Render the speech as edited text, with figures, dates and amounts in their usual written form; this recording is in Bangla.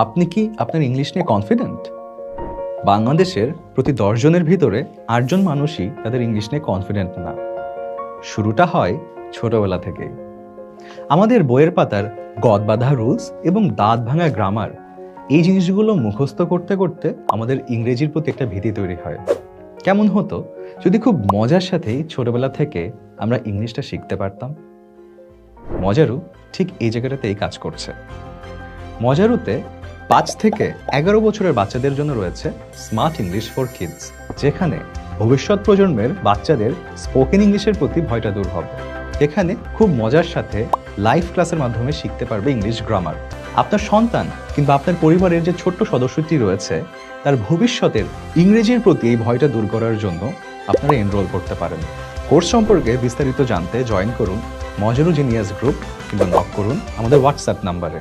আপনি কি আপনার ইংলিশ নিয়ে কনফিডেন্ট? বাংলাদেশের প্রতি 10 জনের ভিতরে 8 জন মানুষই তাদের ইংলিশ নিয়ে কনফিডেন্ট না। শুরুটা হয় ছোটবেলা থেকেই। আমাদের বইয়ের পাতার গদবাঁধা রুলস এবং দাঁত ভাঙা গ্রামার, এই জিনিসগুলো মুখস্থ করতে করতে আমাদের ইংরেজির প্রতি একটা ভীতি তৈরি হয়। কেমন হতো যদি খুব মজার সাথেই ছোটবেলা থেকে আমরা ইংলিশটা শিখতে পারতাম? মজারু ঠিক এই জায়গাটাতেই কাজ করছে। মজারুতে 5 থেকে 11 বছরের বাচ্চাদের জন্য রয়েছে স্মার্ট ইংলিশ ফর কিডস, যেখানে ভবিষ্যৎ প্রজন্মের বাচ্চাদের স্পোকেন ইংলিশের প্রতি ভয়টা দূর হবে। এখানে খুব মজার সাথে লাইভ ক্লাসের মাধ্যমে শিখতে পারবে ইংলিশ গ্রামার। আপনার সন্তান কিংবা আপনার পরিবারের যে ছোট্ট সদস্যটি রয়েছে, তার ভবিষ্যতের ইংরেজির প্রতি এই ভয়টা দূর করার জন্য আপনারা এনরোল করতে পারেন। কোর্স সম্পর্কে বিস্তারিত জানতে জয়েন করুন মজারু জিনিয়াস গ্রুপ কিংবা নক করুন আমাদের হোয়াটসঅ্যাপ নাম্বারে।